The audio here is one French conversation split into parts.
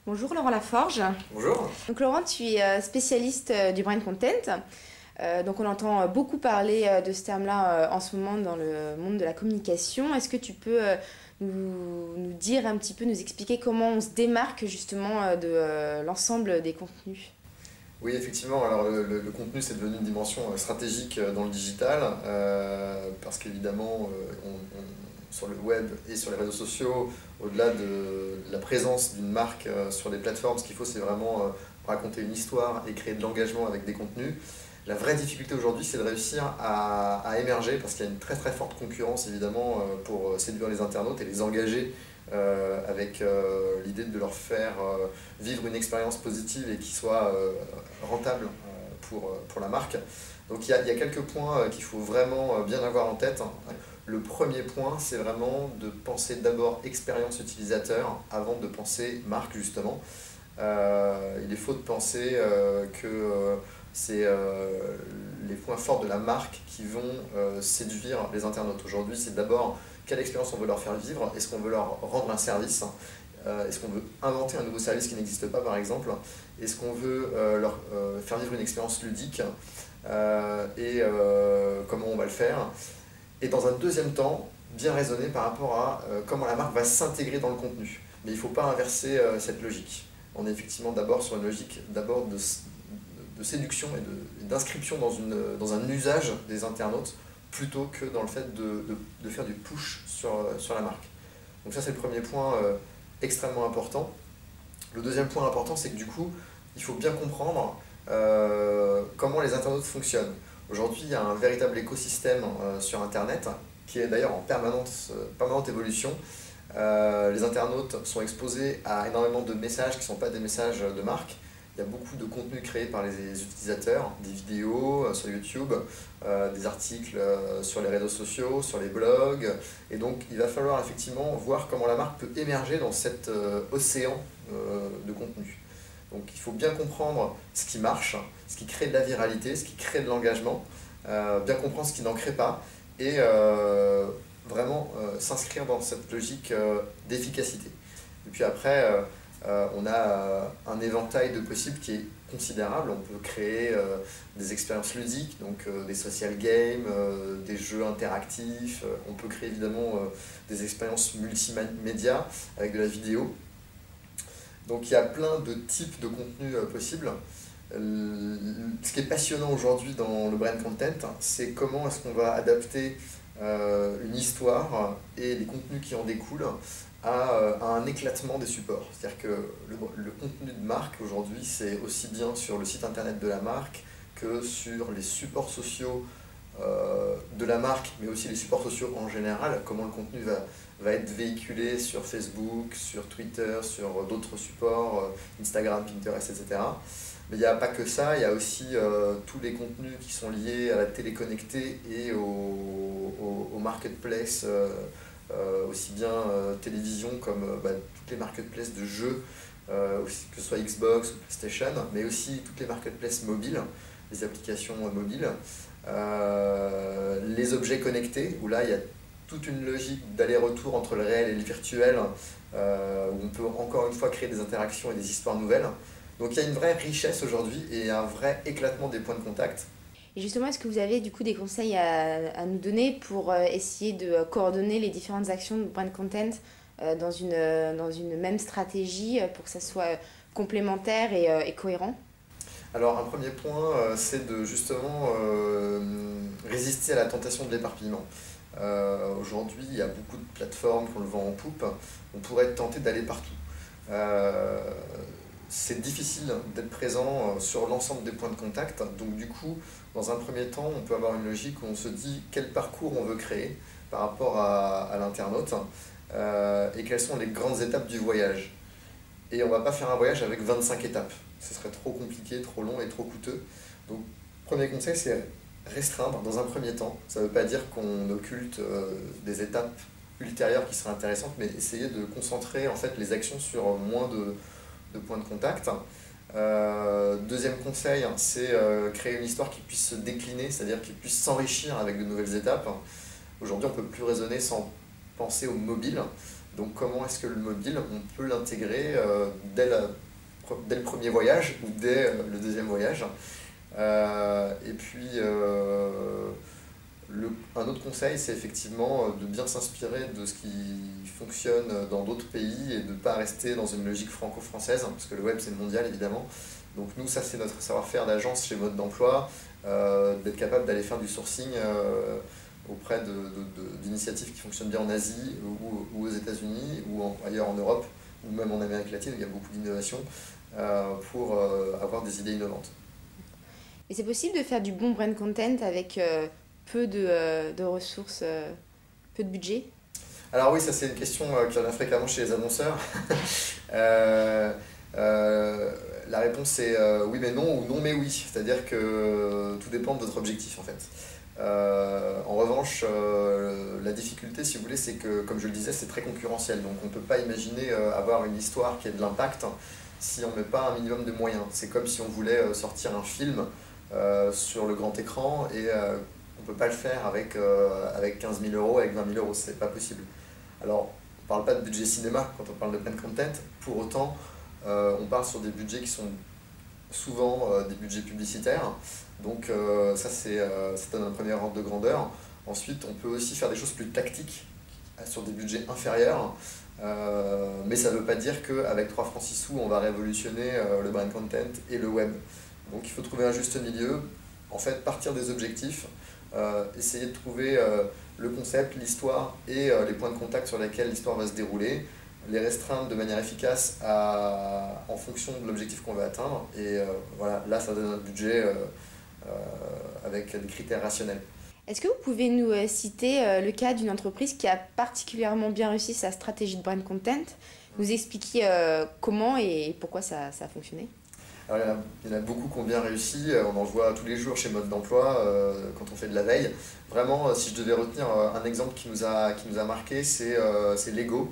Bonjour Laurent Laforge. Bonjour. Donc Laurent, tu es spécialiste du brand content. Donc on entend beaucoup parler de ce terme-là en ce moment dans le monde de la communication. Est-ce que tu peux nous dire un petit peu, nous expliquer comment on se démarque justement de l'ensemble des contenus? Oui, effectivement, alors le contenu c'est devenu une dimension stratégique dans le digital parce qu'évidemment, sur le web et sur les réseaux sociaux, au-delà de la présence d'une marque sur des plateformes, ce qu'il faut c'est vraiment raconter une histoire et créer de l'engagement avec des contenus. La vraie difficulté aujourd'hui, c'est de réussir à émerger parce qu'il y a une très très forte concurrence évidemment pour séduire les internautes et les engager avec l'idée de leur faire vivre une expérience positive et qui soit rentable pour la marque. Donc il y a quelques points qu'il faut vraiment bien avoir en tête. Le premier point, c'est vraiment de penser d'abord expérience utilisateur avant de penser marque justement. Il est faux de penser que c'est les points forts de la marque qui vont séduire les internautes. Aujourd'hui, c'est d'abord quelle expérience on veut leur faire vivre, est-ce qu'on veut leur rendre un service, est-ce qu'on veut inventer un nouveau service qui n'existe pas par exemple, est-ce qu'on veut leur faire vivre une expérience ludique et comment on va le faire. Et dans un deuxième temps, bien raisonner par rapport à comment la marque va s'intégrer dans le contenu. Mais il ne faut pas inverser cette logique. On est effectivement d'abord sur une logique d'abord de séduction et d'inscription dans un usage des internautes plutôt que dans le fait de faire du push sur la marque. Donc ça c'est le premier point extrêmement important. Le deuxième point important c'est que du coup il faut bien comprendre comment les internautes fonctionnent. Aujourd'hui il y a un véritable écosystème sur internet qui est d'ailleurs en permanente évolution. Les internautes sont exposés à énormément de messages qui ne sont pas des messages de marque. Il y a beaucoup de contenu créé par les utilisateurs, des vidéos sur YouTube, des articles sur les réseaux sociaux, sur les blogs. Et donc il va falloir effectivement voir comment la marque peut émerger dans cet océan de contenu. Donc il faut bien comprendre ce qui marche, ce qui crée de la viralité, ce qui crée de l'engagement, bien comprendre ce qui n'en crée pas et vraiment s'inscrire dans cette logique d'efficacité. Et puis après, on a un éventail de possibles qui est considérable. On peut créer des expériences ludiques, donc des social games, des jeux interactifs. On peut créer évidemment des expériences multimédia avec de la vidéo. Donc il y a plein de types de contenus possibles. Ce qui est passionnant aujourd'hui dans le brand content, c'est comment est-ce qu'on va adapter une histoire et les contenus qui en découlent à un éclatement des supports. C'est-à-dire que le contenu de marque aujourd'hui, c'est aussi bien sur le site internet de la marque que sur les supports sociaux de la marque, mais aussi les supports sociaux en général, comment le contenu va être véhiculé sur Facebook, sur Twitter, sur d'autres supports, Instagram, Pinterest, etc. Mais il n'y a pas que ça, il y a aussi tous les contenus qui sont liés à la télé connectée et au marketplace, aussi bien télévision comme toutes les marketplaces de jeux, aussi, que ce soit Xbox ou PlayStation, mais aussi toutes les marketplaces mobiles, les applications mobiles, les objets connectés, où là il y a toute une logique d'aller-retour entre le réel et le virtuel, où on peut encore une fois créer des interactions et des histoires nouvelles. Donc il y a une vraie richesse aujourd'hui et un vrai éclatement des points de contact. Et justement, est-ce que vous avez du coup des conseils à nous donner pour essayer de coordonner les différentes actions de brand content dans une même stratégie pour que ça soit complémentaire et cohérent? Alors un premier point, c'est de justement résister à la tentation de l'éparpillement. Aujourd'hui, il y a beaucoup de plateformes qu'on le vend en poupe, on pourrait être tenté d'aller partout. Euh, c'est difficile d'être présent sur l'ensemble des points de contact, donc du coup, dans un premier temps, on peut avoir une logique où on se dit quel parcours on veut créer par rapport à l'internaute et quelles sont les grandes étapes du voyage. Et on ne va pas faire un voyage avec 25 étapes, ce serait trop compliqué, trop long et trop coûteux. Donc, premier conseil, c'est restreindre dans un premier temps. Ça ne veut pas dire qu'on occulte des étapes ultérieures qui seraient intéressantes, mais essayer de concentrer en fait les actions sur moins de points de contact. Deuxième conseil, c'est créer une histoire qui puisse se décliner, c'est-à-dire qui puisse s'enrichir avec de nouvelles étapes. Aujourd'hui, on ne peut plus raisonner sans penser au mobile. Donc comment est-ce que le mobile, on peut l'intégrer dès le premier voyage ou dès le deuxième voyage. Et puis, un autre conseil, c'est effectivement de bien s'inspirer de ce qui fonctionne dans d'autres pays et de ne pas rester dans une logique franco-française, parce que le web c'est mondial évidemment. Donc nous, ça c'est notre savoir-faire d'agence chez Mode d'Emploi, d'être capable d'aller faire du sourcing auprès d'initiatives qui fonctionnent bien en Asie ou aux États-Unis ou ailleurs en Europe ou même en Amérique latine où il y a beaucoup d'innovations pour avoir des idées innovantes. Et c'est possible de faire du bon brand content avec peu de ressources, peu de budget? Alors oui, ça c'est une question qui revient fréquemment chez les annonceurs. Euh, la réponse est oui mais non ou non mais oui. C'est-à-dire que tout dépend de votre objectif en fait. En revanche, la difficulté, si vous voulez, c'est que, comme je le disais, c'est très concurrentiel. Donc on ne peut pas imaginer avoir une histoire qui ait de l'impact si on ne met pas un minimum de moyens. C'est comme si on voulait sortir un film sur le grand écran et on ne peut pas le faire avec 15 000 euros, avec 20 000 euros, c'est pas possible. Alors, on ne parle pas de budget cinéma quand on parle de brand content, pour autant, on parle sur des budgets qui sont souvent des budgets publicitaires, donc ça donne un premier ordre de grandeur. Ensuite, on peut aussi faire des choses plus tactiques sur des budgets inférieurs, mais ça ne veut pas dire qu'avec 3 francs 6 sous, on va révolutionner le brand content et le web. Donc il faut trouver un juste milieu, en fait partir des objectifs, essayer de trouver le concept, l'histoire et les points de contact sur lesquels l'histoire va se dérouler, les restreindre de manière efficace en fonction de l'objectif qu'on veut atteindre, et voilà, là ça donne un budget avec des critères rationnels. Est-ce que vous pouvez nous citer le cas d'une entreprise qui a particulièrement bien réussi sa stratégie de brand content, nous expliquer comment et pourquoi ça a fonctionné? Alors, il y en a beaucoup qui ont bien réussi, on en voit tous les jours chez Mode d'Emploi quand on fait de la veille. Vraiment, si je devais retenir un exemple qui nous a marqué, c'est Lego.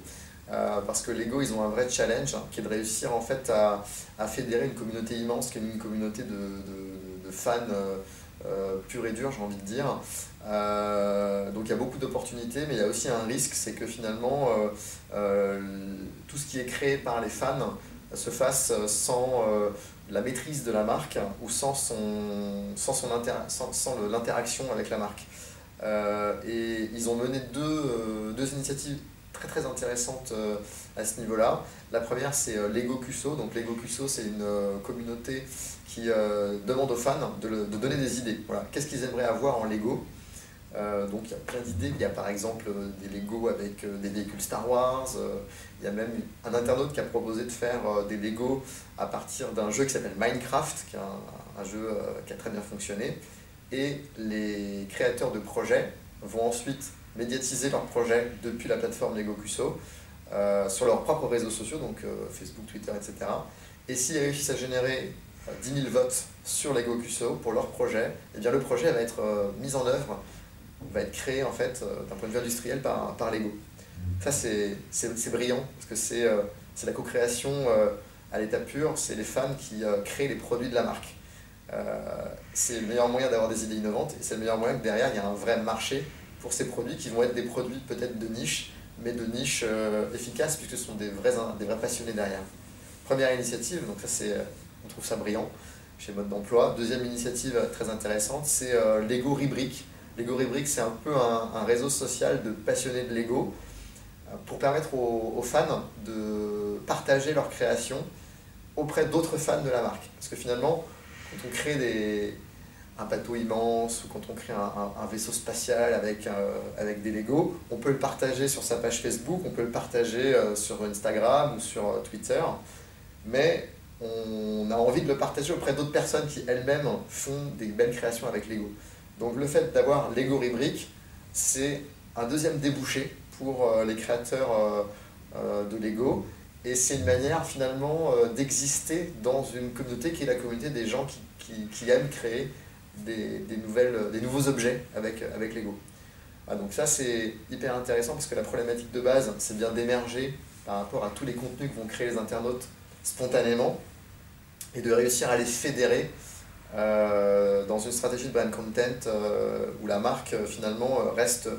Parce que Lego, ils ont un vrai challenge qui est de réussir en fait à fédérer une communauté immense, qui est une communauté de fans purs et durs, j'ai envie de dire. Donc il y a beaucoup d'opportunités, mais il y a aussi un risque, c'est que finalement tout ce qui est créé par les fans se fasse sans la maîtrise de la marque ou sans l'interaction avec la marque. Et ils ont mené deux initiatives très très intéressantes à ce niveau-là. La première, c'est Lego Cusso. Donc Lego Cusso, c'est une communauté qui demande aux fans de donner des idées. Voilà. Qu'est-ce qu'ils aimeraient avoir en Lego? Donc il y a plein d'idées, il y a par exemple des Lego avec des véhicules Star Wars, il y a même un internaute qui a proposé de faire des Lego à partir d'un jeu qui s'appelle Minecraft, qui est un jeu qui a très bien fonctionné, et les créateurs de projets vont ensuite médiatiser leur projet depuis la plateforme Lego Cusso sur leurs propres réseaux sociaux, donc Facebook, Twitter, etc. Et s'ils réussissent à générer 10 000 votes sur Lego Cusso pour leur projet, et bien le projet va être mis en œuvre, va être créé en fait d'un point de vue industriel par Lego. Ça c'est brillant parce que c'est la co-création à l'état pur, c'est les fans qui créent les produits de la marque. C'est le meilleur moyen d'avoir des idées innovantes et c'est le meilleur moyen que derrière il y a un vrai marché pour ces produits qui vont être des produits peut-être de niche, mais de niche efficaces puisque ce sont des vrais passionnés derrière. Première initiative, donc ça on trouve ça brillant chez Mode d'Emploi. Deuxième initiative très intéressante, c'est Lego Rebrick. Lego Rebrick, c'est un peu un réseau social de passionnés de Lego pour permettre aux fans de partager leurs créations auprès d'autres fans de la marque. Parce que finalement, quand on crée un bateau immense ou quand on crée un vaisseau spatial avec des Lego, on peut le partager sur sa page Facebook, on peut le partager sur Instagram ou sur Twitter, mais on a envie de le partager auprès d'autres personnes qui elles-mêmes font des belles créations avec Lego. Donc le fait d'avoir Lego Rebrick, c'est un deuxième débouché pour les créateurs de Lego, et c'est une manière finalement d'exister dans une communauté qui est la communauté des gens qui aiment créer des nouveaux objets avec Lego. Ah, donc ça c'est hyper intéressant parce que la problématique de base, c'est bien d'émerger par rapport à tous les contenus que vont créer les internautes spontanément et de réussir à les fédérer dans une stratégie de brand content où la marque finalement reste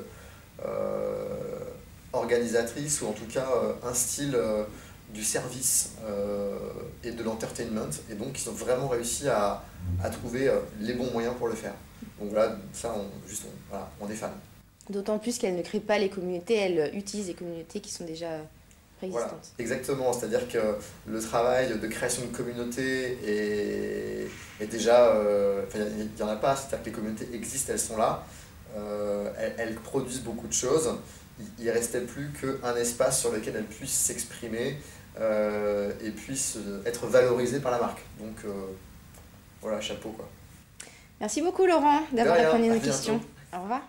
organisatrice, ou en tout cas un style du service et de l'entertainment. Et donc, ils ont vraiment réussi à trouver les bons moyens pour le faire. Donc voilà, ça, voilà, on est fan. D'autant plus qu'elle ne crée pas les communautés, elle utilise les communautés qui sont déjà préexistantes. Voilà, exactement. C'est-à-dire que le travail de création de communauté est déjà... il n'y en a pas, c'est-à-dire que les communautés existent, elles sont là. Elles produisent beaucoup de choses. Il ne restait plus qu'un espace sur lequel elles puissent s'exprimer et puissent être valorisées par la marque. Donc voilà, chapeau quoi. Merci beaucoup Laurent d'avoir répondu à nos questions. Au revoir.